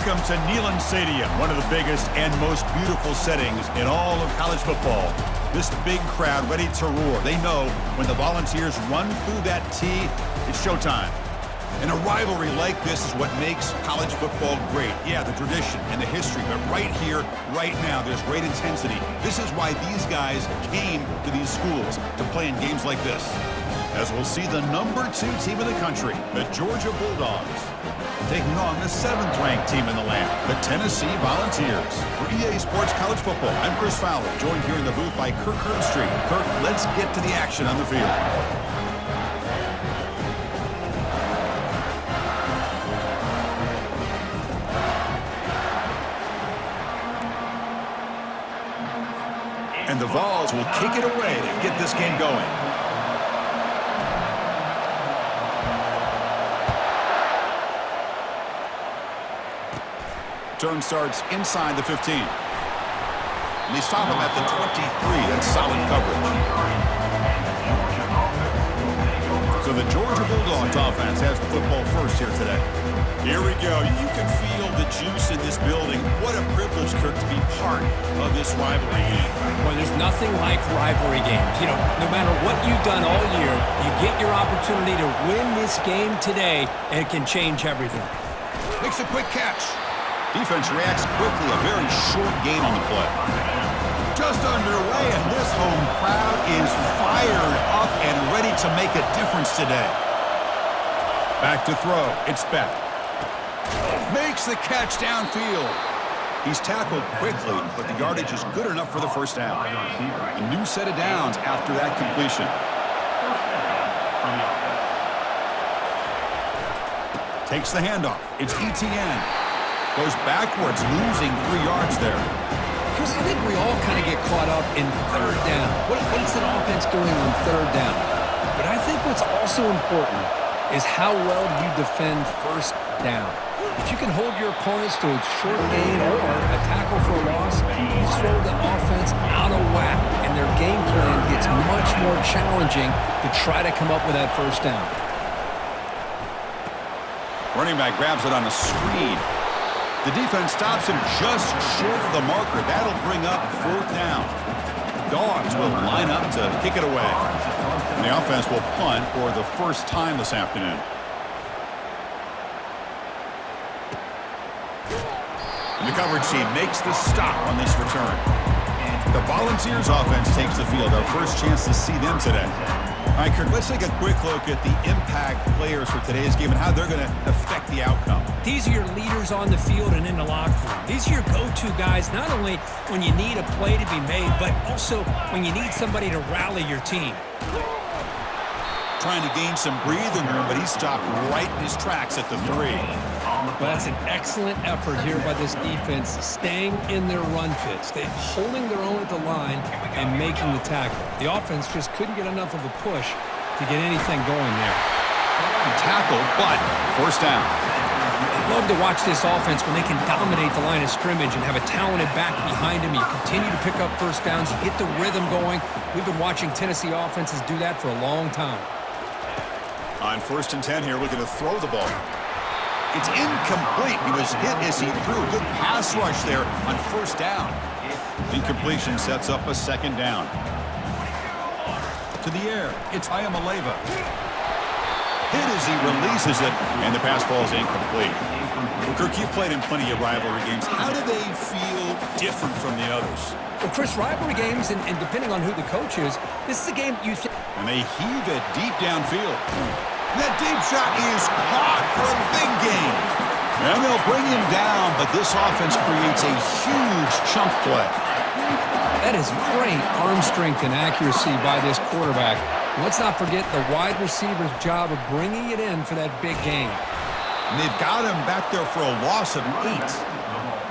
Welcome to Neyland Stadium, one of the biggest and most beautiful settings in all of college football. This big crowd ready to roar. They know when the Volunteers run through that tee, it's showtime. And a rivalry like this is what makes college football great. Yeah, the tradition and the history, but right here, right now, there's great intensity. This is why these guys came to these schools to play in games like this. As we'll see the number 2 team in the country, the Georgia Bulldogs, taking on the 7th-ranked team in the land, the Tennessee Volunteers. For EA Sports College Football, I'm Chris Fowler, joined here in the booth by Kirk Herbstreit. Kirk, let's get to the action on the field. And the Vols will kick it away to get this game going. Turn starts inside the 15. And they stop him at the 23. That's solid coverage. So the Georgia Bulldogs offense has the football first here today. Here we go. You can feel the juice in this building. What a privilege, Kirk, to be part of this rivalry game. Well, there's nothing like rivalry games. You know, no matter what you've done all year, you get your opportunity to win this game today, and it can change everything. Makes a quick catch. Defense reacts quickly. A very short gain on the play. Just underway, and this home crowd is fired up and ready to make a difference today. Back to throw. It's Beck. Makes the catch downfield. He's tackled quickly, but the yardage is good enough for the first down. A new set of downs after that completion. Takes the handoff. It's ETN. Goes backwards, losing 3 yards there. Because I think we all kind of get caught up in third down. What is an offense doing on third down? But I think what's also important is how well you defend first down. If you can hold your opponents to a short gain or a tackle for a loss, you throw the offense out of whack, and their game plan gets much more challenging to try to come up with that first down. Running back grabs it on a screen. The defense stops him just short of the marker. That'll bring up 4th down. Dogs will line up to kick it away. And the offense will punt for the first time this afternoon. And the coverage team makes the stop on this return. The Volunteers offense takes the field. Our first chance to see them today. All right, Kirk, let's take a quick look at the impact players for today's game and how they're going to affect the outcome. These are your leaders on the field and in the locker room. These are your go-to guys, not only when you need a play to be made, but also when you need somebody to rally your team. Trying to gain some breathing room, but he stopped right in his tracks at the 3. Well, that's an excellent effort here by this defense, staying in their run fits. They're holding their own at the line and making the tackle. The offense just couldn't get enough of a push to get anything going there. Tackle, but first down. I love to watch this offense when they can dominate the line of scrimmage and have a talented back behind them. You continue to pick up first downs. You get the rhythm going. We've been watching Tennessee offenses do that for a long time. On 1st and 10 here, looking to throw the ball. It's incomplete. He was hit as he threw. Good pass rush there on 1st down. Incompletion sets up a 2nd down. To the air, it's Ayamaleva. Hit as he releases it, and the pass falls incomplete. Well, Kirk, you played in plenty of rivalry games. How do they feel different from the others? Well, Chris, rivalry games, and depending on who the coach is, this is a game you think. And they heave it deep downfield. That deep shot is caught for a big gain. And they'll bring him down, but this offense creates a huge chunk play. That is great arm strength and accuracy by this quarterback. Let's not forget the wide receiver's job of bringing it in for that big gain. And they've got him back there for a loss of 8.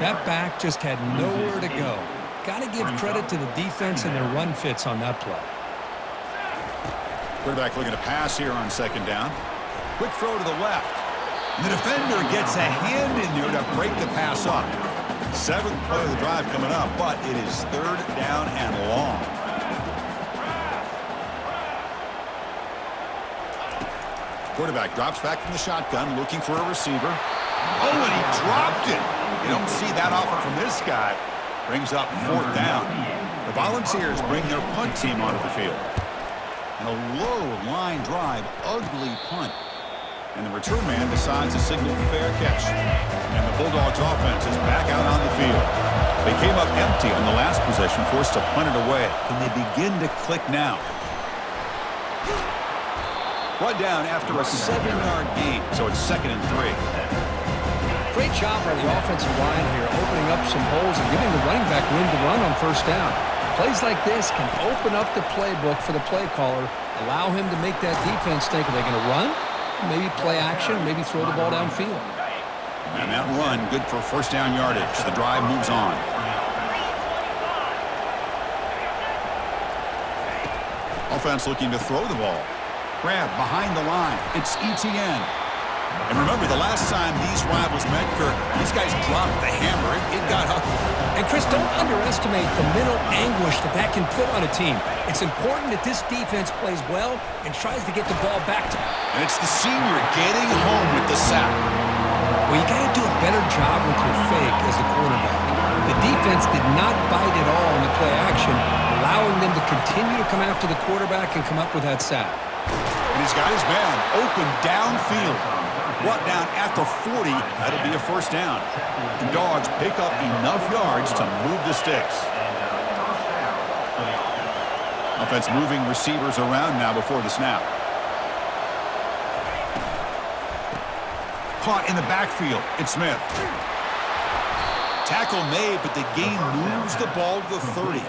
That back just had nowhere to go. Got to give credit to the defense and their run fits on that play. Quarterback looking to pass here on 2nd down. Quick throw to the left. And the defender gets a hand in there to break the pass up. 7th play of the drive coming up, but it is 3rd down and long. Quarterback drops back from the shotgun, looking for a receiver. Oh, and he dropped it. You don't see that often from this guy. Brings up 4th down. The Volunteers bring their punt team onto the field. And a low line drive, ugly punt. And the return man decides to signal fair catch. And the Bulldogs offense is back out on the field. They came up empty on the last possession, forced to punt it away. Can they begin to click now? Brought down after a 7-yard gain, so it's 2nd and 3. Great job by the offensive line here, opening up some holes and giving the running back room to run on 1st down. Plays like this can open up the playbook for the play caller, allow him to make that defense think, are they going to run? Maybe play action, maybe throw the ball downfield. And that run, good for 1st down yardage. The drive moves on. Offense looking to throw the ball. Grab behind the line. It's ETN. And remember, the last time these rivals met, Kirk, these guys dropped the hammer. It got ugly. And, Chris, don't underestimate the mental anguish that can put on a team. It's important that this defense plays well and tries to get the ball back to... And it's the senior getting home with the sack. Well, you got to do a better job with your fake as the quarterback. The defense did not bite at all in the play action, allowing them to continue to come after the quarterback and come up with that sack. And he's got his man open downfield. Brought down after 40. That'll be a 1st down. The Dogs pick up enough yards to move the sticks. Offense moving receivers around now before the snap. Caught in the backfield. It's Smith. Tackle made, but the gain moves the ball to the 30.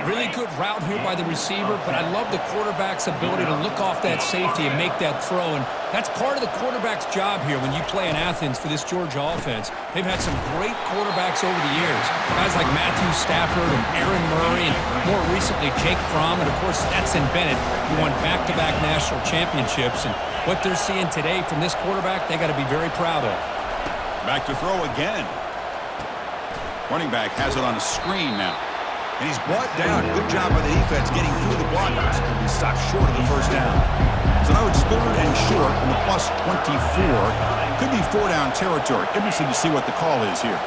Really good route here by the receiver, but I love the quarterback's ability to look off that safety and make that throw. And that's part of the quarterback's job here when you play in Athens for this Georgia offense. They've had some great quarterbacks over the years. Guys like Matthew Stafford and Aaron Murray, and more recently Jake Fromm, and of course Stetson Bennett, who won back-to-back national championships. And what they're seeing today from this quarterback, they got to be very proud of. Back to throw again. Running back has it on a screen now. And he's brought down. Good job by the defense getting through the blockers. He stopped short of the 1st down. So now it's 3rd and short from the plus 24. Could be 4-down territory. Interesting to see what the call is here.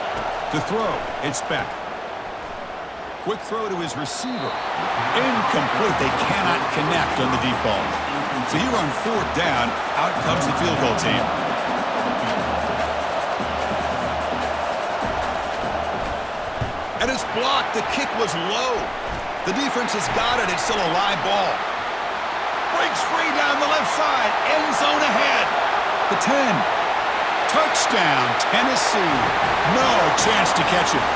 To throw, it's Beck. Quick throw to his receiver. Incomplete. They cannot connect on the deep ball. So here on 4th down, out comes the field goal team. And it's blocked. The kick was low. The defense has got it. It's still a live ball. Breaks free down the left side. End zone ahead. The 10. Touchdown, Tennessee. No chance to catch it.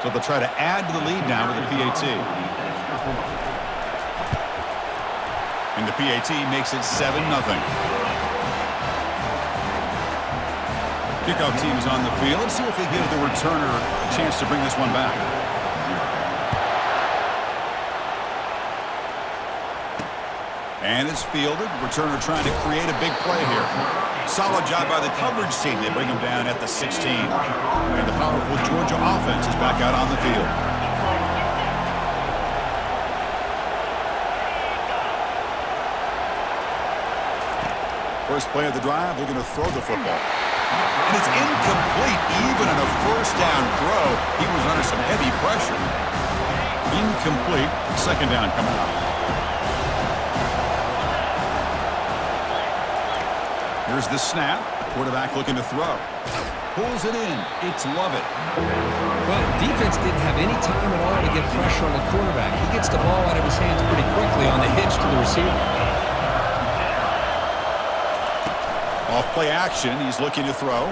So they'll try to add to the lead now with the PAT. And the PAT makes it 7-0. Kickoff team is on the field. Let's see if they give the returner a chance to bring this one back. And it's fielded. Returner trying to create a big play here. Solid job by the coverage team. They bring him down at the 16. And the powerful Georgia offense is back out on the field. First play of the drive, they're going to throw the football. And it's incomplete. Even on a 1st down throw, he was under some heavy pressure. Incomplete. 2nd down coming up. Here's the snap. Quarterback looking to throw. Pulls it in. It's Lovett. Well, defense didn't have any time at all to get pressure on the quarterback. He gets the ball out of his hands pretty quickly on the hitch to the receiver. Off play action. He's looking to throw.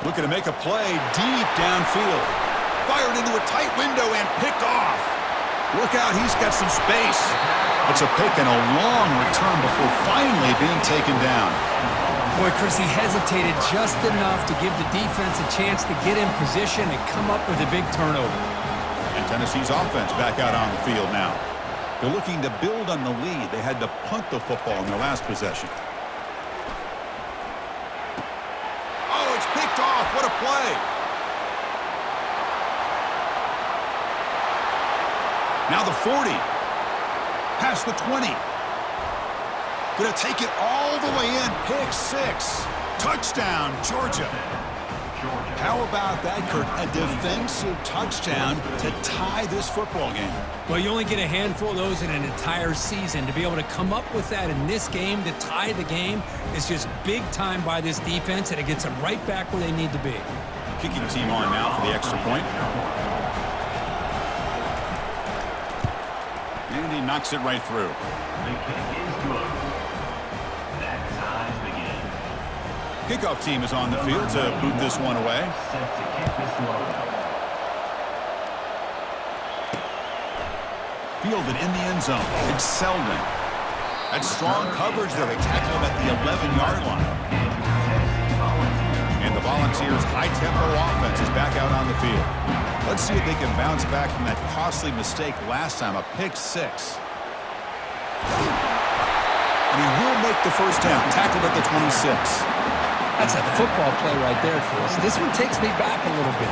Looking to make a play deep downfield. Fired into a tight window and picked off. Look out. He's got some space. It's a pick and a long return before finally being taken down. Boy, Chris, he hesitated just enough to give the defense a chance to get in position and come up with a big turnover. And And Tennessee's offense back out on the field now. They're looking to build on the lead. They had to punt the football in their last possession. Oh, it's picked off. What a play. Now the 40. Past the 20. Going to take it all the way in. Pick 6. Touchdown, Georgia. How about that, Kirk? A defensive touchdown to tie this football game. Well, you only get a handful of those in an entire season. To be able to come up with that in this game to tie the game is just big time by this defense, and it gets them right back where they need to be. Kicking team on now for the extra point. And he knocks it right through. The kick is good. That ties the game. Kickoff team is on the field to boot this one away. Set to kick this one. Fielded in the end zone. It's Selden. That's strong coverage there. They tackle him at the 11-yard line. And the Volunteers' high-tempo offense is back out on the field. Let's see if they can bounce back from that costly mistake last time, a pick 6. And he will make the first down, tackled at the 26. That's a football play right there, Chris. This one takes me back a little bit.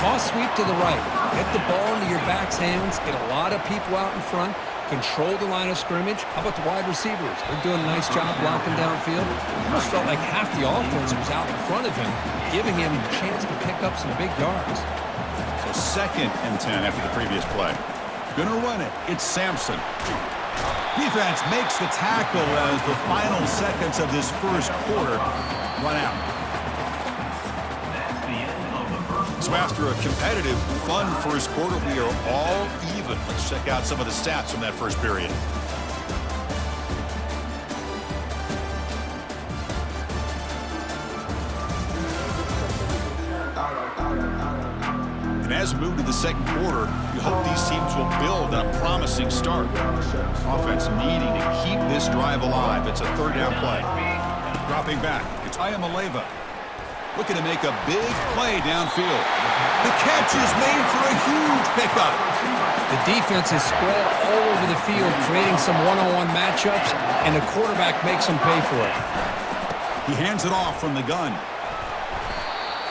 Toss sweep to the right. Get the ball into your back's hands. Get a lot of people out in front. Control the line of scrimmage. How about the wide receivers? They're doing a nice job blocking downfield. Almost felt like half the offense was out in front of him, giving him a chance to pick up some big yards. So 2nd and 10 after the previous play. Gonna run it. It's Sampson. Defense makes the tackle as the final seconds of this first quarter run out. That's the end of the first. So after a competitive, fun first quarter, we are all even. Let's check out some of the stats from that first period. And as we move to the second quarter, we hope these teams will build on a promising start. Offense needing to keep this drive alive. It's a 3rd down play. Dropping back, it's Ayamaleva. Looking to make a big play downfield. The catch is made for a huge pickup. The defense is spread all over the field, creating some one-on-one matchups, and the quarterback makes them pay for it. He hands it off from the gun.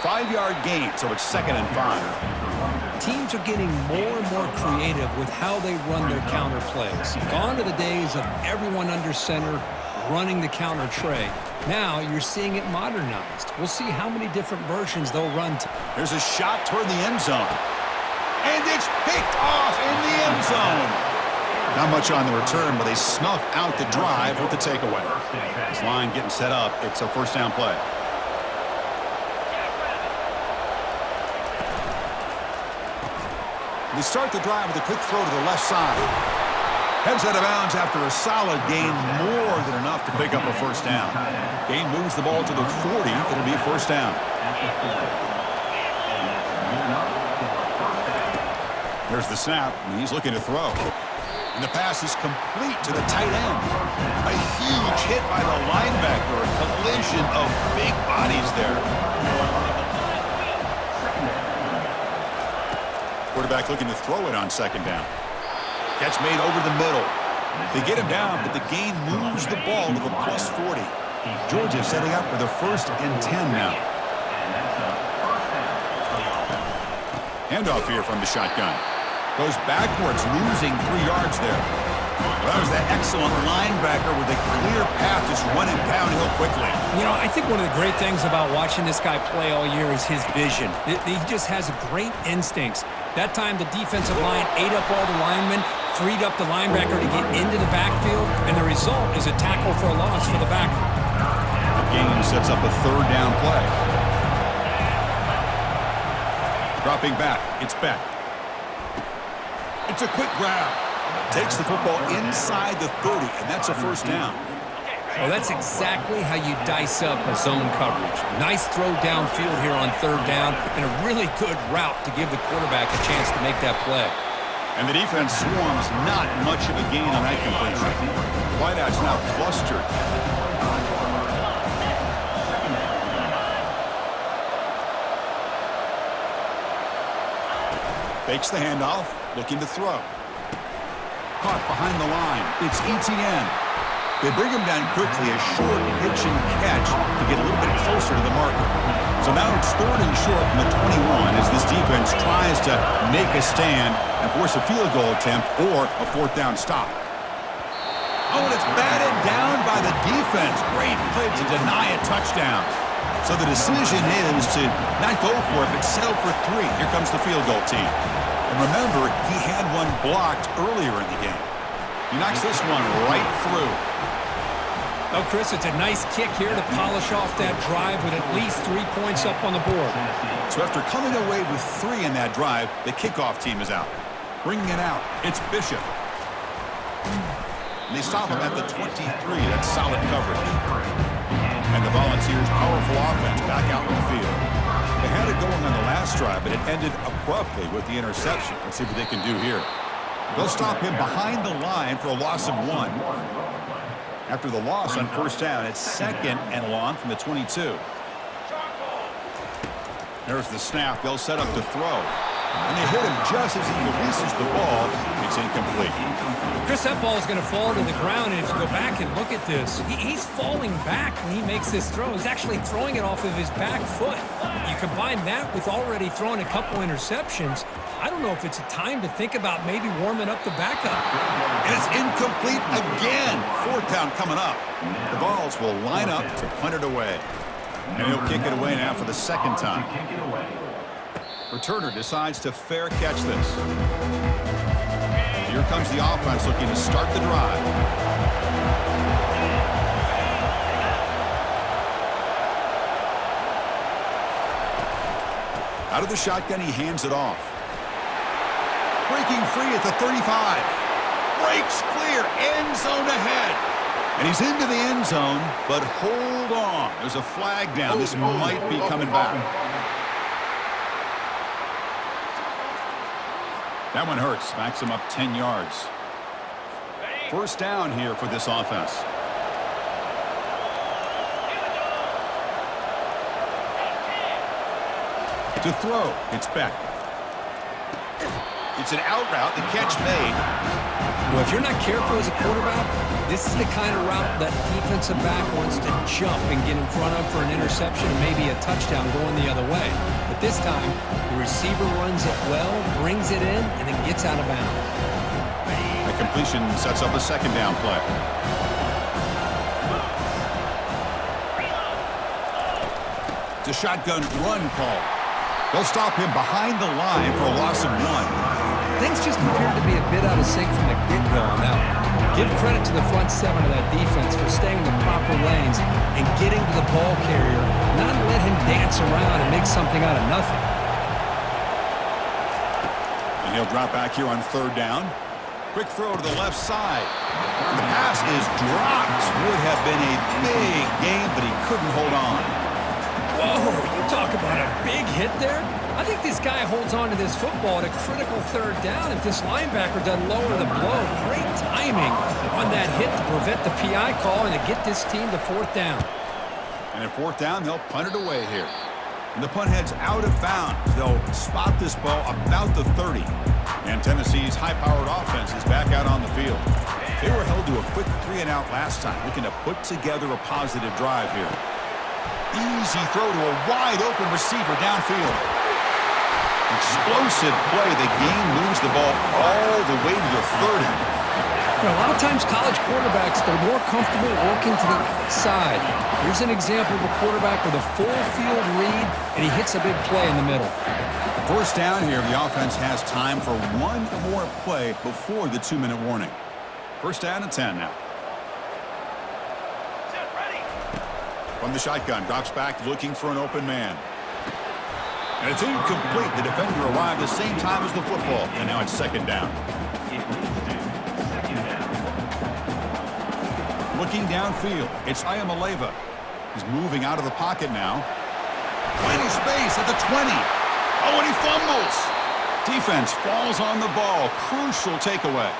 5-yard gain, so it's 2nd and 5. Teams are getting more and more creative with how they run their counter plays. Gone are the days of everyone under center running the counter tray. Now you're seeing it modernized. We'll see how many different versions they'll run. There's a shot toward the end zone. And it's picked off in the end zone. Not much on the return, but they snuff out the drive with the takeaway. This line getting set up. It's a 1st down play. They start the drive with a quick throw to the left side. Heads out of bounds after a solid gain, more than enough to pick up a 1st down. Gain moves the ball to the 40. It'll be a 1st down. There's the snap, and he's looking to throw. And the pass is complete to the tight end. A huge hit by the linebacker, a collision of big bodies there. Quarterback looking to throw it on 2nd down. Catch made over the middle. They get him down, but the gain moves the ball to the plus 40. Georgia setting up for the 1st and 10 now. Handoff here from the shotgun. Goes backwards, losing 3 yards there. Well, that was that excellent linebacker with a clear path just running downhill quickly. You know, I think one of the great things about watching this guy play all year is his vision. He just has great instincts. That time, the defensive line ate up all the linemen, freed up the linebacker to get into the backfield, and the result is a tackle for a loss for the backer. The gain sets up a 3rd down play. Dropping back, it's Beck. It's a quick grab. Takes the football inside the 30, and that's a 1st down. Well, that's exactly how you dice up a zone coverage. Nice throw downfield here on 3rd down, and a really good route to give the quarterback a chance to make that play. And the defense swarms, not much of a gain on that completion. Wideouts now clustered. Fakes the handoff, looking to throw. Caught behind the line. It's Etienne. They bring him down quickly, a short pitch and catch to get a little bit closer to the marker. So now it's 3rd and short from the 21 as this defense tries to make a stand and force a field goal attempt or a 4th down stop. Oh, and it's batted down by the defense. Great play to deny a touchdown. So the decision is to not go for it, but settle for 3. Here comes the field goal team. And remember, he had one blocked earlier in the game. He knocks this one right through. Oh, Chris, it's a nice kick here to polish off that drive with at least 3 points up on the board. So after coming away with 3 in that drive, the kickoff team is out. Bringing it out, it's Bishop. And they stop him at the 23. That's solid coverage. And the Volunteers' powerful offense back out in the field. They had it going on the last drive, but it ended abruptly with the interception. Let's see what they can do here. They'll stop him behind the line for a loss of 1. After the loss on 1st down, it's 2nd and long from the 22. There's the snap. They'll set up to throw. And they hit him just as he releases the ball. It's incomplete. Chris, that ball is going to fall to the ground, and if you go back and look at this, he's falling back when he makes this throw. He's actually throwing it off of his back foot. You combine that with already throwing a couple interceptions, I don't know if it's a time to think about maybe warming up the backup. And it's incomplete again. 4th down coming up. The Vols will line up to punt it away. And he'll kick it away now for the 2nd time. Returner decides to fair catch this. Here comes the offense looking to start the drive. Out of the shotgun, he hands it off. Breaking free at the 35. Breaks clear, end zone ahead. And he's into the end zone, but hold on. There's a flag down. This might be coming back. That one hurts. Smacks him up 10 yards. 1st down here for this offense. To throw, it's Beck. It's an out route. The catch made. Well, if you're not careful as a quarterback, this is the kind of route that defensive back wants to jump and get in front of for an interception and maybe a touchdown going the other way. But this time, the receiver runs it well, brings it in, and then gets out of bounds. The completion sets up a 2nd down play. It's a shotgun run call. They'll stop him behind the line for a loss of 1. Things just appear to be a bit out of sync from the get-go on that one. Give credit to the front 7 of that defense for staying in the proper lanes and getting to the ball carrier, not let him dance around and make something out of nothing. And he'll drop back here on 3rd down. Quick throw to the left side. The pass is dropped. Would have been a big game, but he couldn't hold on. Whoa, you talk about a big hit there. I think this guy holds on to this football at a critical 3rd down. If this linebacker doesn't lower the blow, great timing on that hit to prevent the PI call and to get this team to 4th down. And at 4th down, they'll punt it away here. And the punt heads out of bounds. They'll spot this ball about the 30. And Tennessee's high-powered offense is back out on the field. They were held to a quick 3-and-out last time, looking to put together a positive drive here. Easy throw to a wide-open receiver downfield. Explosive play. The game moves the ball all the way to the 30. A lot of times college quarterbacks, they're more comfortable working to the outside. Here's an example of a quarterback with a full field read, and he hits a big play in the middle. 1st down here, the offense has time for one more play before the 2-minute warning. 1st down and 10 now. From the shotgun, drops back looking for an open man. And it's incomplete. The defender arrived the same time as the football, and now it's 2nd down. Looking downfield, it's Ayamaleva. He's moving out of the pocket now. Plenty space at the 20. Oh, and he fumbles. Defense falls on the ball. Crucial takeaway.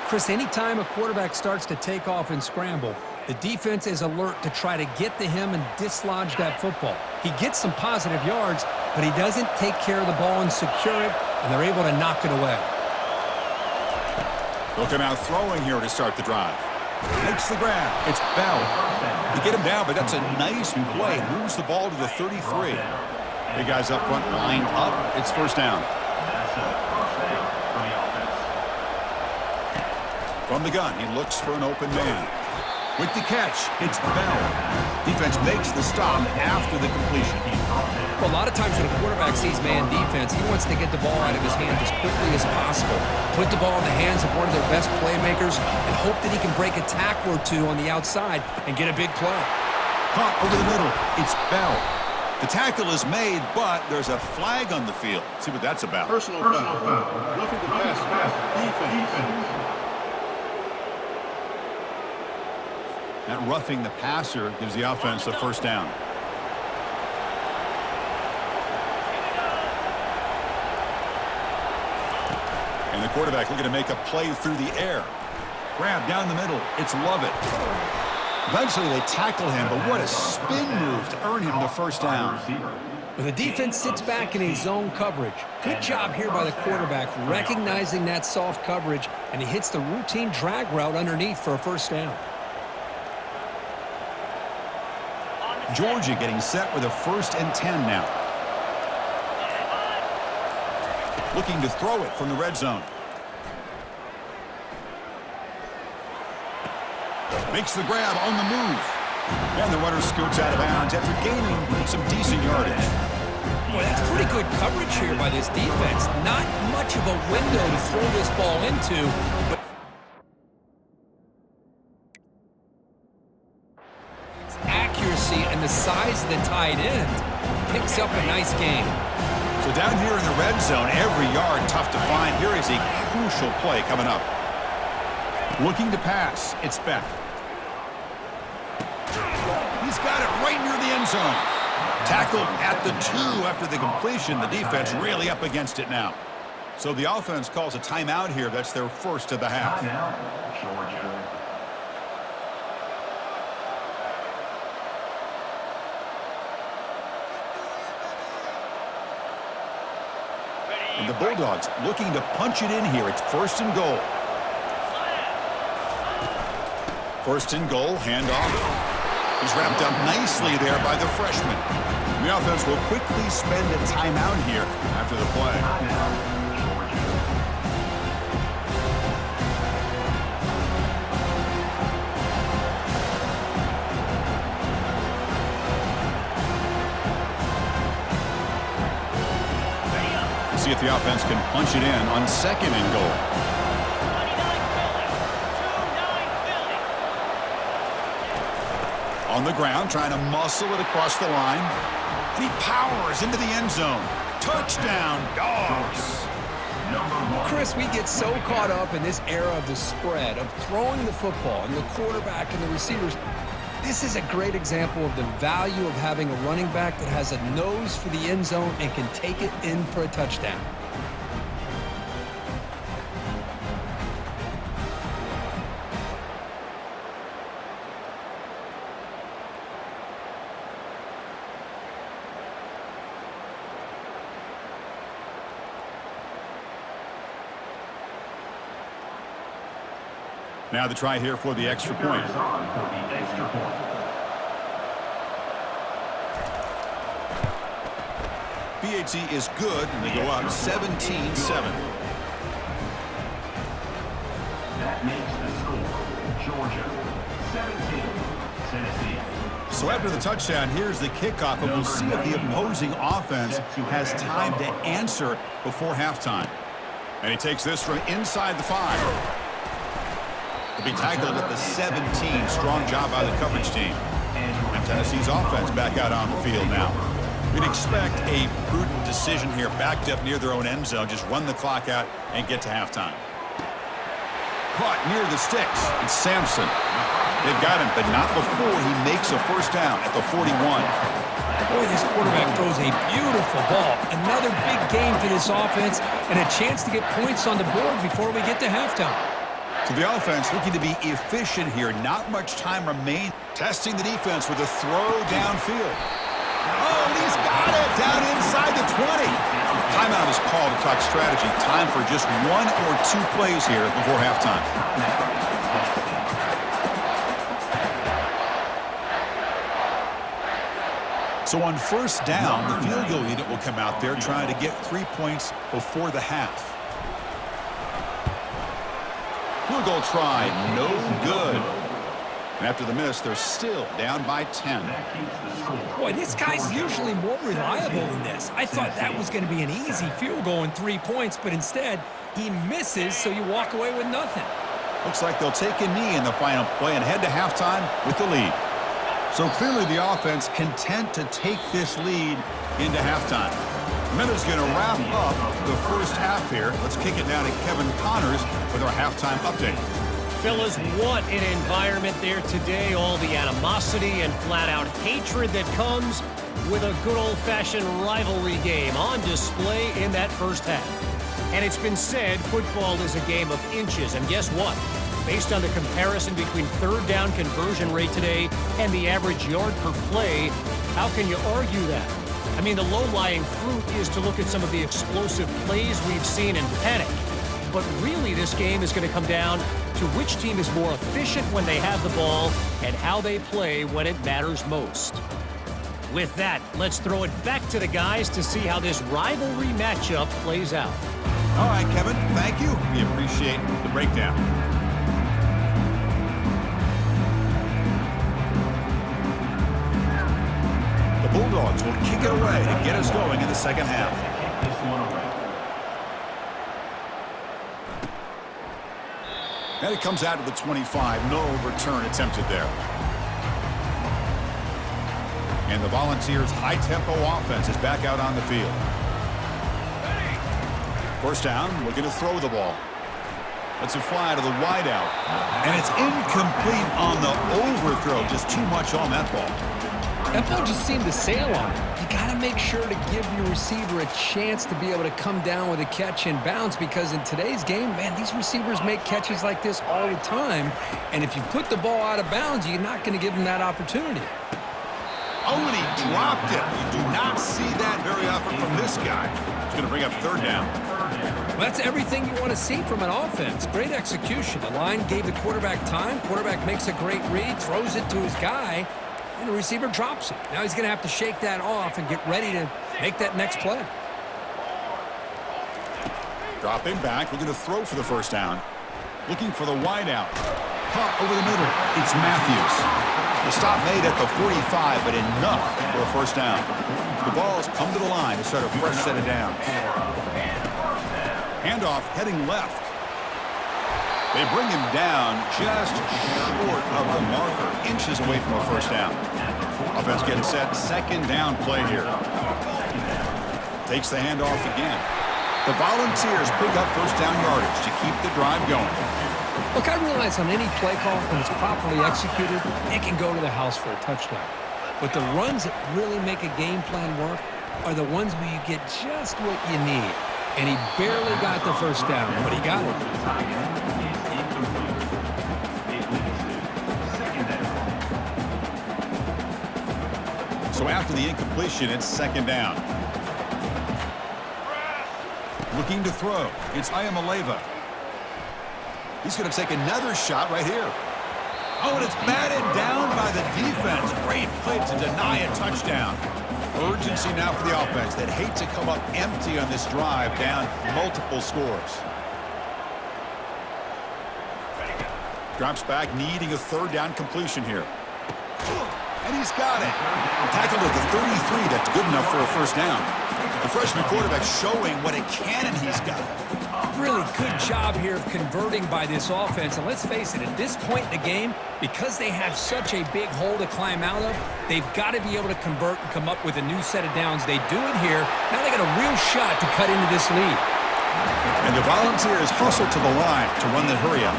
Chris, anytime a quarterback starts to take off and scramble, the defense is alert to try to get to him and dislodge that football. He gets some positive yards, but he doesn't take care of the ball and secure it and they're able to knock it away. They'll come out throwing here to start the drive. Makes the grab. It's Bell. They get him down, but that's a nice play. Moves the ball to the 33. The guys up front lined up. It's first down. From the gun, he looks for an open man. With the catch, it's Bell. Defense makes the stop after the completion. Well, a lot of times when a quarterback sees man defense, he wants to get the ball out of his hands as quickly as possible. Put the ball in the hands of one of their best playmakers and hope that he can break a tackle or two on the outside and get a big play. Caught over the middle. It's Bell. The tackle is made, but there's a flag on the field. See what that's about. Personal foul. Roughing the pass. Defense. That roughing the passer gives the offense a first down. And the quarterback looking to make a play through the air. Grab down the middle. It's Lovett. Eventually they tackle him, but what a spin move to earn him the first down. Well, the defense sits back in a zone coverage. Good job here by the quarterback recognizing that soft coverage, and he hits the routine drag route underneath for a first down. Georgia getting set with a 1st and 10 now. Looking to throw it from the red zone. Makes the grab on the move. And the runner scoots out of bounds after gaining some decent yardage. Boy, that's pretty good coverage here by this defense. Not much of a window to throw this ball into, but accuracy and the size of the tight end picks up a nice gain. So down here in the red zone, every yard tough to find. Here is a crucial play coming up. Looking to pass. It's Beck. He's got it right near the end zone. Tackled at the 2 after the completion. The defense really up against it now. So the offense calls a timeout here. That's their first of the half. Georgia. And the Bulldogs looking to punch it in here. It's 1st and goal. 1st and goal, handoff. He's wrapped up nicely there by the freshman. The offense will quickly spend a timeout here after the play. See if the offense can punch it in on 2nd and goal. On the ground, trying to muscle it across the line. And he powers into the end zone. Touchdown, Dogs. Chris, we get so caught up in this era of the spread, of throwing the football and the quarterback and the receivers. This is a great example of the value of having a running back that has a nose for the end zone and can take it in for a touchdown. Now the try here for the extra point. BAT is good, and they go up 17-7. That makes the score Georgia 17, Tennessee. So after the touchdown, here's the kickoff, and we'll see if the opposing offense has time to answer before halftime. And he takes this from inside the 5. To be tackled at the 17. Strong job by the coverage team. And Tennessee's offense back out on the field now. We'd expect a prudent decision here, backed up near their own end zone. Just run the clock out and get to halftime. Caught near the sticks. It's Sampson. They've got him, but not before he makes a first down at the 41. Boy, this quarterback throws a beautiful ball. Another big game for this offense and a chance to get points on the board before we get to halftime. So the offense looking to be efficient here. Not much time remains. Testing the defense with a throw downfield. Oh, and he's got it down inside the 20. timeout is called to talk strategy. Time for just 1 or 2 plays here before halftime. So on first down, the field goal unit will come out there trying to get 3 points before the half. Field goal try, no good. And after the miss, they're still down by 10. Boy, this guy's usually more reliable than this. I thought that was going to be an easy field goal and 3 points, but instead, he misses, so you walk away with nothing. Looks like they'll take a knee in the final play and head to halftime with the lead. So clearly the offense content to take this lead into halftime. Minuta's going to wrap up the first half here. Let's kick it down to Kevin Connors with our halftime update. Fellas, what an environment there today. All the animosity and flat-out hatred that comes with a good old-fashioned rivalry game on display in that first half. And it's been said football is a game of inches. And guess what? Based on the comparison between third down conversion rate today and the average yard per play, how can you argue that? I mean, the low-lying fruit is to look at some of the explosive plays we've seen in panic. But really, this game is going to come down to which team is more efficient when they have the ball and how they play when it matters most. With that, let's throw it back to the guys to see how this rivalry matchup plays out. All right, Kevin, thank you. We appreciate the breakdown. The Bulldogs will kick it away to get us going in the second half. And it comes out to the 25. No return attempted there. And the Volunteers' high-tempo offense is back out on the field. First down, looking to throw the ball. Let's it fly to the wideout. And it's incomplete on the overthrow. Just too much on that ball. That ball just seemed to sail on him. You got to make sure to give your receiver a chance to be able to come down with a catch and bounce, because in today's game, man, these receivers make catches like this all the time. And if you put the ball out of bounds, you're not going to give them that opportunity. Oh, and he dropped it. You do not see that very often from this guy. It's going to bring up third down. Well, that's everything you want to see from an offense. Great execution. The line gave the quarterback time. Quarterback makes a great read, throws it to his guy, and the receiver drops it. Now he's going to have to shake that off and get ready to make that next play. Dropping back, looking to throw for the first down. Looking for the wideout. Caught over the middle. It's Matthews. The stop made at the 45, but enough for a first down. The ball's come to the line to start a fresh set of downs. Handoff heading left. They bring him down just short of the marker, inches away from a first down. Offense getting set, second down play here. Takes the handoff again. The Volunteers pick up first down yardage to keep the drive going. Look, I realize on any play call, when it's properly executed, it can go to the house for a touchdown. But the runs that really make a game plan work are the ones where you get just what you need. And he barely got the first down, but he got it. So after the incompletion, it's second down. Looking to throw. It's Ayamaleva. He's going to take another shot right here. Oh, and it's batted down by the defense. Great play to deny a touchdown. Urgency now for the offense that hate to come up empty on this drive, down multiple scores. Drops back, needing a third down completion here. And he's got it. Tackled at the 33. That's good enough for a first down. The freshman quarterback showing what a cannon he's got. Really good job here of converting by this offense. And let's face it, at this point in the game, because they have such a big hole to climb out of, they've got to be able to convert and come up with a new set of downs. They do it here. Now they got a real shot to cut into this lead. And the Volunteers hustle to the line to run the hurry up.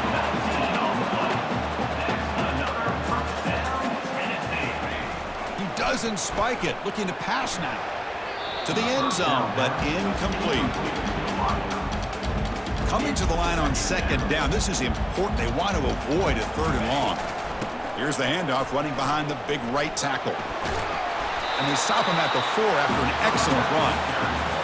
He doesn't spike it. Looking to pass now. To the end zone, but incomplete. Coming to the line on second down. This is important. They want to avoid a third and long. Here's the handoff, running behind the big right tackle. And they stop him at the 4 after an excellent run.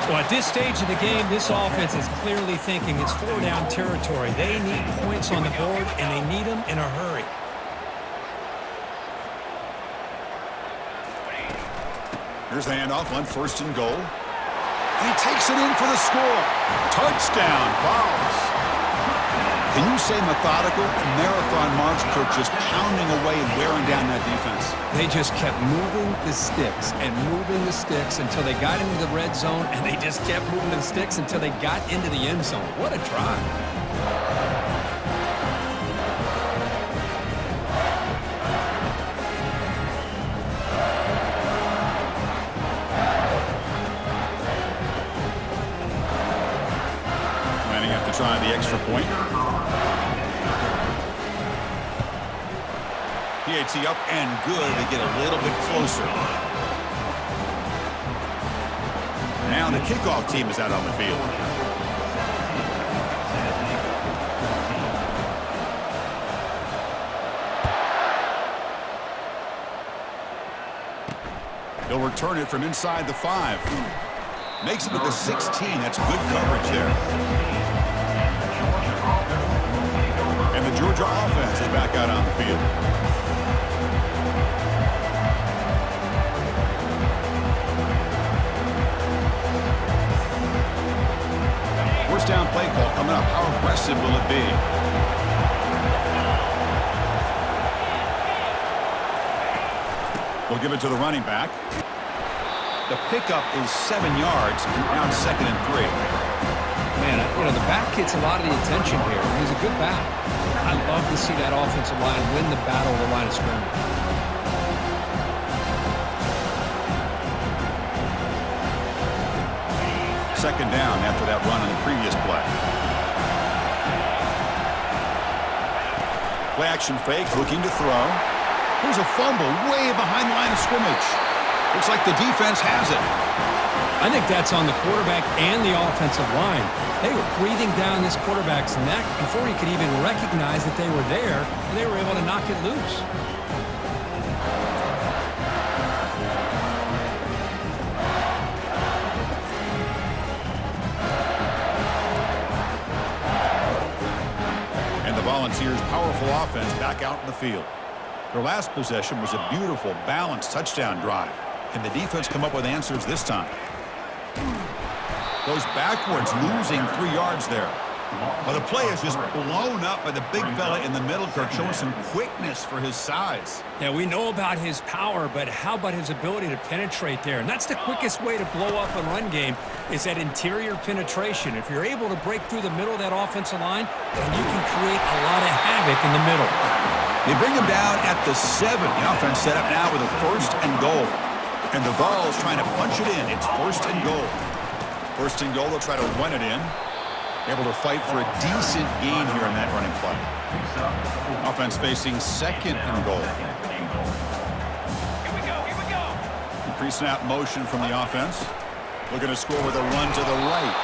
Well, at this stage of the game, this offense is clearly thinking it's four-down territory. They need points on the board, and they need them in a hurry. Here's the handoff on 1st and goal. And he takes it in for the score. Touchdown, Vols. Can you say methodical? A marathon march, Kirk, just pounding away and wearing down that defense. They just kept moving the sticks and moving the sticks until they got into the red zone, and they just kept moving the sticks until they got into the end zone. What a drive. Trying the extra point. PAT up and good. They get a little bit closer. Now the kickoff team is out on the field. They'll return it from inside the 5. Makes it to the 16. That's good coverage there. And the Georgia offense is back out on the field. First down play call coming up. How aggressive will it be? We'll give it to the running back. The pickup is 7 yards. Now 2nd and 3. Man, the back gets a lot of the attention here. He's a good back. I love to see that offensive line win the battle of the line of scrimmage. Second down after that run on the previous play. Play action fake, looking to throw. Here's a fumble way behind the line of scrimmage. Looks like the defense has it. I think that's on the quarterback and the offensive line. They were breathing down this quarterback's neck before he could even recognize that they were there, and they were able to knock it loose. And the Volunteers' powerful offense back out in the field. Their last possession was a beautiful, balanced touchdown drive. Can the defense come up with answers this time? Goes backwards, losing 3 yards there. But the play is just blown up by the big fella in the middle, Kirk, showing some quickness for his size. Yeah, we know about his power, but how about his ability to penetrate there? And that's the quickest way to blow up a run game is that interior penetration. If you're able to break through the middle of that offensive line, then you can create a lot of havoc in the middle. They bring him down at the 7. The offense set up now with a 1st and goal. And the Vols trying to punch it in. It's 1st and goal. 1st and goal, they'll try to run it in. Able to fight for a decent gain here in that running play. Offense facing 2nd and goal. Here we go. Pre-snap motion from the offense. Looking to score with a run to the right.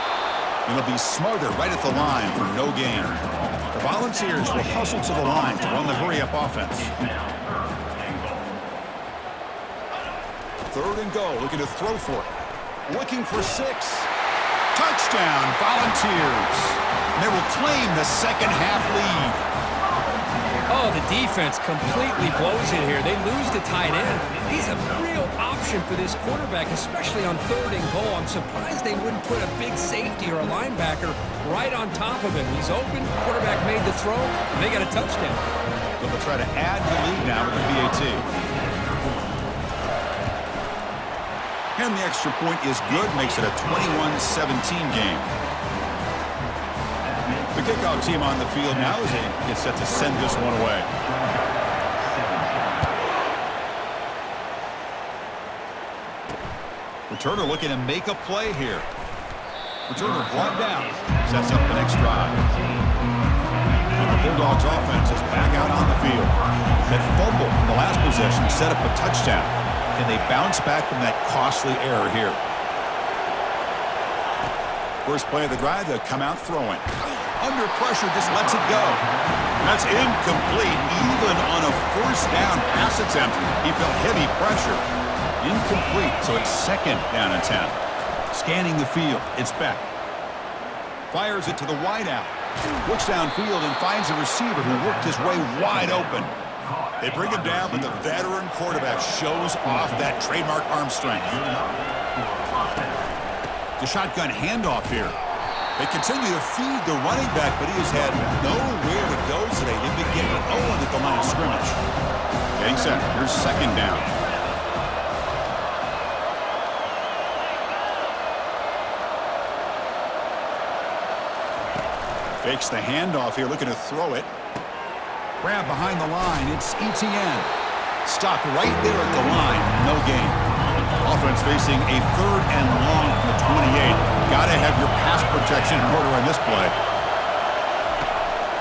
And it'll be smothered right at the line for no gain. The Volunteers will hustle to the line to run the hurry-up offense. 3rd and goal, looking to throw for it. Looking for 6. Touchdown, Volunteers. And they will claim the second-half lead. Oh, the defense completely blows it here. They lose the tight end. He's a real option for this quarterback, especially on 3rd and goal. I'm surprised they wouldn't put a big safety or a linebacker right on top of him. He's open, quarterback made the throw, and they got a touchdown. So they'll try to add the lead now with the PAT. And the extra point is good, makes it a 21-17 game. The kickoff team on the field now as they get set to send this one away. Returner looking to make a play here. Returner brought down, sets up the next drive. And the Bulldogs offense is back out on the field. That fumble in the last possession set up a touchdown. Can they bounce back from that costly error here? First play of the drive, they'll come out throwing. Under pressure, just lets it go. That's incomplete, even on a 1st down pass attempt. He felt heavy pressure. Incomplete, so it's 2nd down and 10. Scanning the field. It's Beck. Fires it to the wideout. Looks downfield and finds a receiver who worked his way wide open. They bring him down, but the veteran quarterback shows off that trademark arm strength. The shotgun handoff here. They continue to feed the running back, but he has had nowhere to go today. They've been getting Owen at the line of scrimmage. Getting set. Here's second down. Fakes the handoff here, looking to throw it. Grab behind the line. It's Etienne. Stopped right there at the line. No gain. Offense facing a 3rd and long from the 28. Got to have your pass protection in order on this play.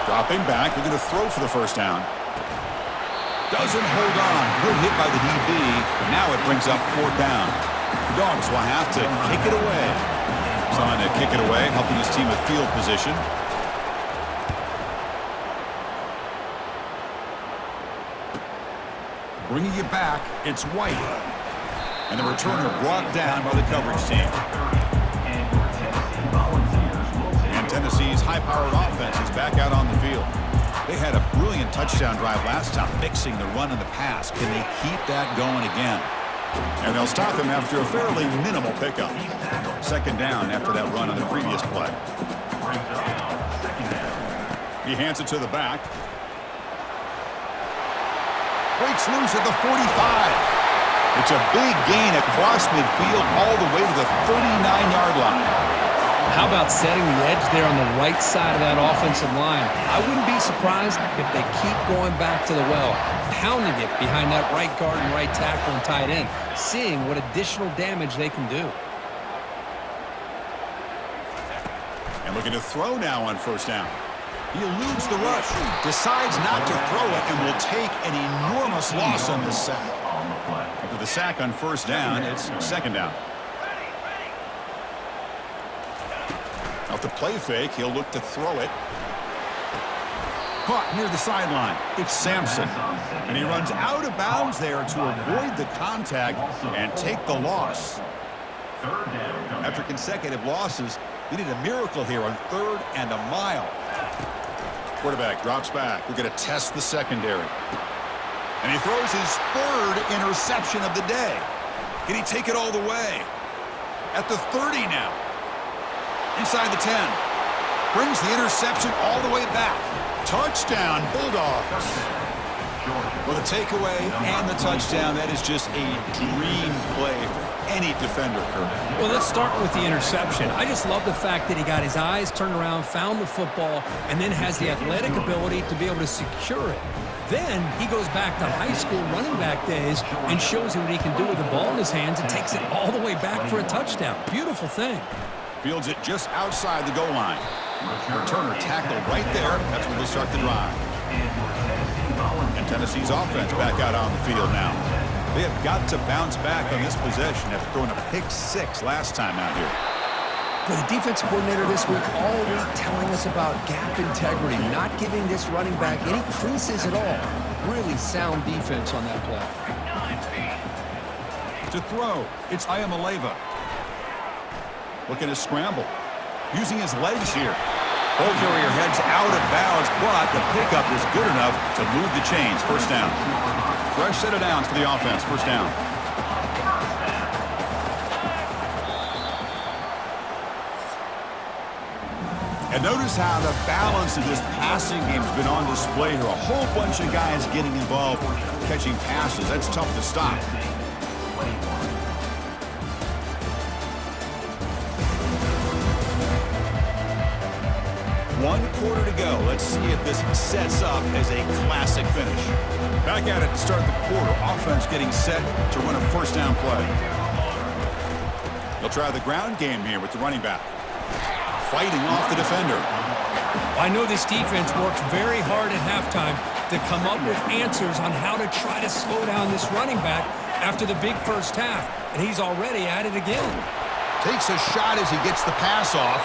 Dropping back. They're going to throw for the first down. Doesn't hold on. Good hit by the DB. Now it brings up 4th down. The Dogs will have to kick it away. Trying to kick it away, helping his team with field position. Bringing it back, it's White. And the returner brought down by the coverage team. And Tennessee's high-powered offense is back out on the field. They had a brilliant touchdown drive last time, mixing the run and the pass. Can they keep that going again? And they'll stop him after a fairly minimal pickup. Second down after that run on the previous play. He hands it to the back. Breaks loose at the 45. It's a big gain across midfield all the way to the 39-yard line. How about setting the edge there on the right side of that offensive line? I wouldn't be surprised if they keep going back to the well, pounding it behind that right guard and right tackle and tight end, seeing what additional damage they can do. And looking to throw now on first down. He eludes the rush, decides not to throw it, and will take an enormous loss on the sack. After the sack on first down, it's second down. Off the play fake, he'll look to throw it. Caught near the sideline. It's Sampson. And he runs out of bounds there to avoid the contact and take the loss. After consecutive losses, he did a miracle here on 3rd and a mile. Quarterback drops back. We're going to test the secondary. And he throws his 3rd interception of the day. Can he take it all the way? At the 30 now. Inside the 10. Brings the interception all the way back. Touchdown, Bulldogs. Well, the takeaway and the touchdown, that is just a dream play for any defender, Kurt. Well, let's start with the interception. I just love the fact that he got his eyes turned around, found the football, and then has the athletic ability to be able to secure it. Then he goes back to high school running back days and shows you what he can do with the ball in his hands and takes it all the way back for a touchdown. Beautiful thing. Fields it just outside the goal line. Returner tackled right there. That's when they start the drive. And Tennessee's offense back out on the field now. They have got to bounce back on this possession after throwing a pick-6 last time out here. But the defense coordinator this week all week telling us about gap integrity, not giving this running back any creases at all. Really sound defense on that play. To throw, it's Ayamaleva. Looking to scramble. Using his legs here. Ball carrier heads out of bounds, but the pickup is good enough to move the chains. First down. Fresh set of downs for the offense. First down. And notice how the balance of this passing game has been on display here. A whole bunch of guys getting involved, catching passes. That's tough to stop. One quarter to go. Let's see if this sets up as a classic finish. Back at it to start the quarter. Offense getting set to run a first down play. They'll try the ground game here with the running back. Fighting off the defender. I know this defense worked very hard at halftime to come up with answers on how to try to slow down this running back after the big first half, and he's already at it again. Takes a shot as he gets the pass off,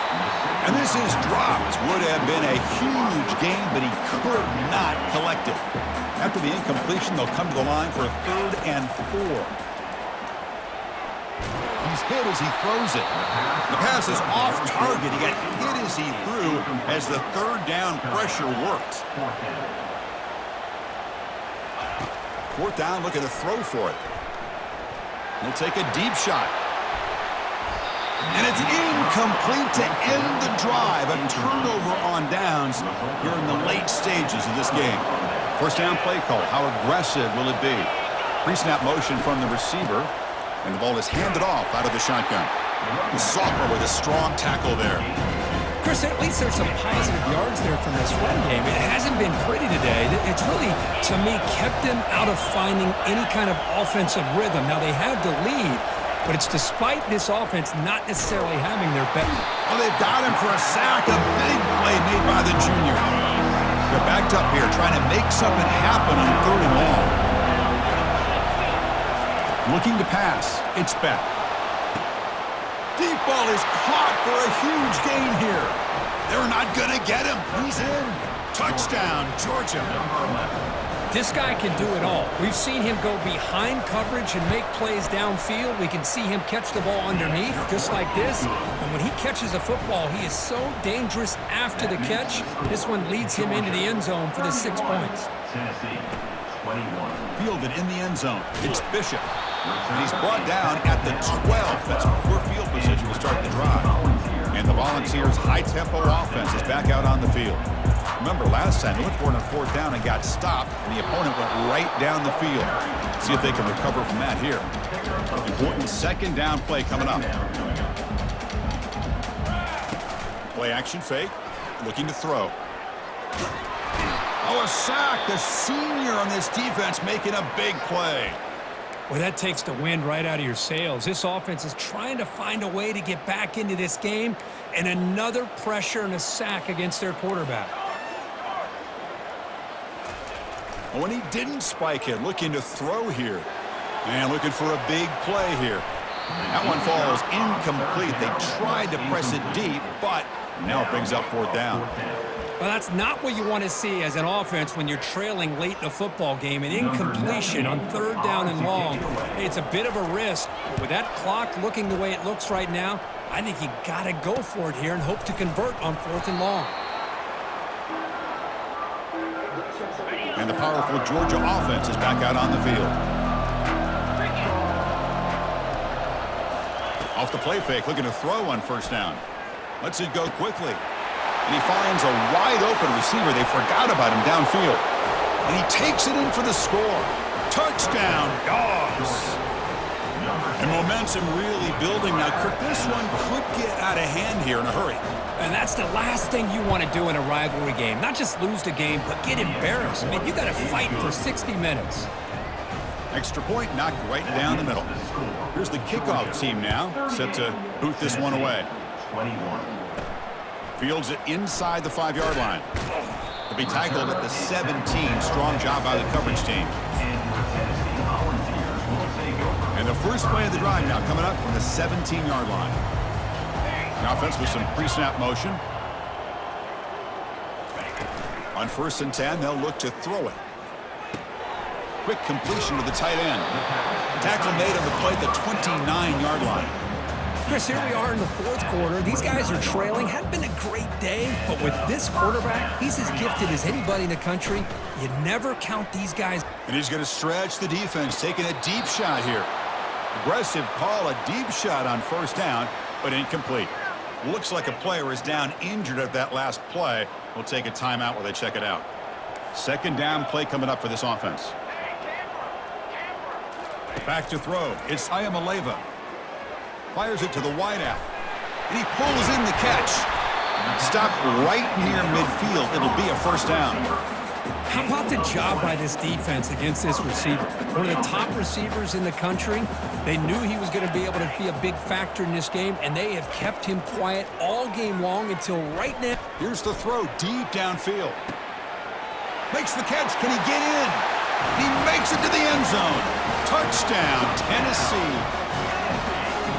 and this is dropped. Would have been a huge gain, but he could not collect it. After the incompletion, they'll come to the line for a 3rd and 4. He's hit as he throws it. The pass is off target. He got hit as he threw as the third down pressure worked. Fourth down, looking to throw for it. He'll take a deep shot. And it's incomplete to end the drive. A turnover on downs here in the late stages of this game. First down play call. How aggressive will it be? Pre-snap motion from the receiver. And the ball is handed off out of the shotgun. The sophomore with a strong tackle there. Chris, at least there's some positive yards there from this run game. It hasn't been pretty today. It's really, to me, kept them out of finding any kind of offensive rhythm. Now, they have the lead, but it's despite this offense not necessarily having their best. Oh, they've got him for a sack. A big play made by the junior. They're backed up here trying to make something happen on third and long. Looking to pass. It's back. Deep ball is caught for a huge gain here. They're not going to get him. He's in. Touchdown, Georgia. This guy can do it all. We've seen him go behind coverage and make plays downfield. We can see him catch the ball underneath, just like this. And when he catches a football, he is so dangerous after the catch. This one leads him into the end zone for the 6 points. Tennessee, 21. Fielded in the end zone. It's Bishop. And he's brought down at the 12. That's poor field position to start the drive. And the Volunteers' high-tempo offense is back out on the field. Remember, last time they went for it on fourth down and got stopped, and the opponent went right down the field. See if they can recover from that here. Important second down play coming up. Play action fake. Looking to throw. Oh, a sack. The senior on this defense making a big play. Well, that takes the wind right out of your sails. This offense is trying to find a way to get back into this game, and another pressure and a sack against their quarterback. Oh, and he didn't spike it. Looking to throw here. And looking for a big play here. That one falls incomplete. They tried to press it deep, but now it brings up fourth down. Well, that's not what you want to see as an offense when you're trailing late in a football game. An incompletion on third down and long. It's a bit of a risk, but with that clock looking the way it looks right now, I think you got to go for it here and hope to convert on fourth and long. And the powerful Georgia offense is back out on the field. Off the play fake, looking to throw on first down. Lets it go quickly. And he finds a wide-open receiver. They forgot about him downfield. And he takes it in for the score. Touchdown, Dogs. And momentum really building. Now, Kirk, this one could get out of hand here in a hurry. And that's the last thing you want to do in a rivalry game. Not just lose the game, but get embarrassed. I mean, you got to fight for 60 minutes. Extra point knocked right down the middle. Here's the kickoff team now, set to boot this one away. 21. Fields it inside the 5-yard line. To be tackled at the 17. Strong job by the coverage team. And the first play of the drive now coming up from the 17-yard line. The offense with some pre-snap motion. On 1st and 10, they'll look to throw it. Quick completion to the tight end. Tackle made on the play at the 29-yard line. Chris, here we are in the fourth quarter. These guys are trailing. Hadn't been a great day, but with this quarterback, he's as gifted as anybody in the country. You never count these guys. And he's going to stretch the defense, taking a deep shot here. Aggressive call, a deep shot on first down, but incomplete. Looks like a player is down injured at that last play. We'll take a timeout while they check it out. Second down play coming up for this offense. Back to throw. It's Ayamaleva. Fires it to the wideout. And he pulls in the catch. Stopped right near midfield. It'll be a first down. How about the job by this defense against this receiver? One of the top receivers in the country. They knew he was going to be able to be a big factor in this game, and they have kept him quiet all game long until right now. Here's the throw deep downfield. Makes the catch. Can he get in? He makes it to the end zone. Touchdown, Tennessee.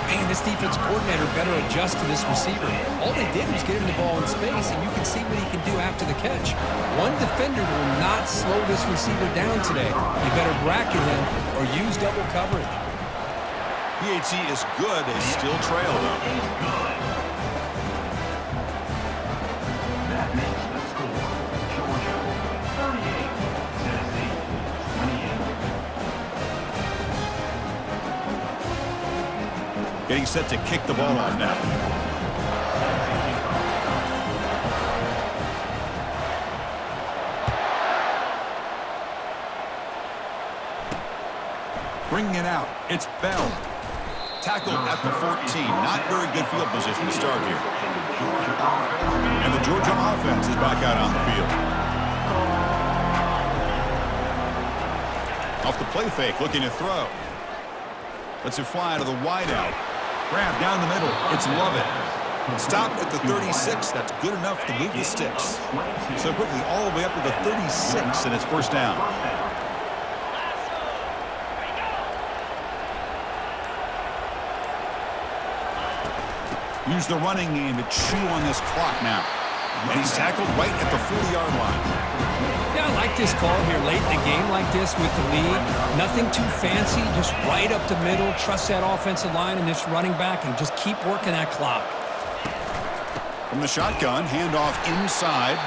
Man, this defense coordinator better adjust to this receiver. All they did was get him the ball in space, and you can see what he can do after the catch. One defender will not slow this receiver down today. You better bracket him or use double coverage. PAT is good. They still trail, though. Is good. That makes the score Georgia 38, Tennessee 28. Getting set to kick the ball off now. Bringing it out. It's Bell. Tackled at the 14. Not very good field position to start here. And the Georgia offense is back out on the field. Off the play fake, looking to throw. Lets it fly to the wideout. Grab down the middle. It's Lovett. Stopped at the 36. That's good enough to move the sticks. So quickly all the way up to the 36, and it's first down. Use the running game to chew on this clock now. And he's tackled right at the 40-yard line. Yeah, I like this call here late in the game like this with the lead. Nothing too fancy, just right up the middle. Trust that offensive line and this running back and just keep working that clock. From the shotgun, handoff inside.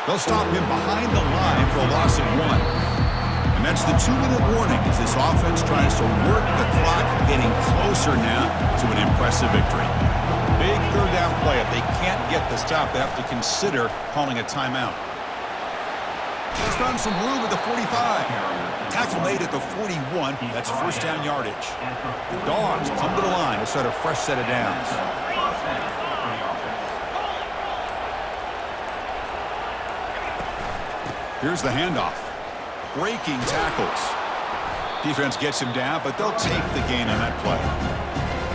They'll stop him behind the line for a loss of 1. And that's the 2-minute warning as this offense tries to work the clock, getting closer now to an impressive victory. Big third down play. If they can't get the stop, they have to consider calling a timeout. Just found some room at the 45. Tackle made at the 41. That's first down yardage. The Dogs come to the line to start a fresh set of downs. Here's the handoff. Breaking tackles. Defense gets him down, but they'll take the gain on that play.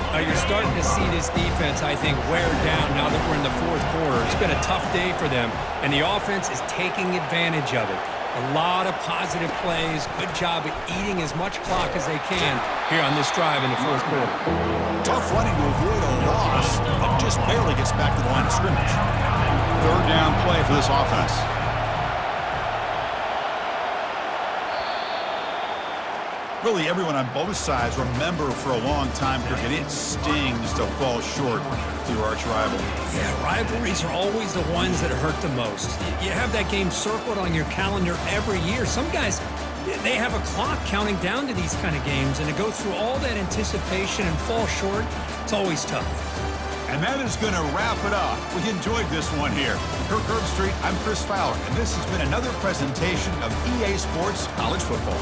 Now you're starting to see this defense, I think, wear down now that we're in the fourth quarter. It's been a tough day for them, and the offense is taking advantage of it. A lot of positive plays. Good job at eating as much clock as they can here on this drive in the fourth quarter. Tough running to avoid a loss, but just barely gets back to the line of scrimmage. Third down play for this offense. Really, everyone on both sides remember for a long time cricket. It stings to fall short to your arch rival. Yeah, rivalries are always the ones that hurt the most. You have that game circled on your calendar every year. Some guys, they have a clock counting down to these kind of games, and to go through all that anticipation and fall short, it's always tough. And that is going to wrap it up. We enjoyed this one here. Kirk Herbstreit, I'm Chris Fowler, and this has been another presentation of EA Sports College Football.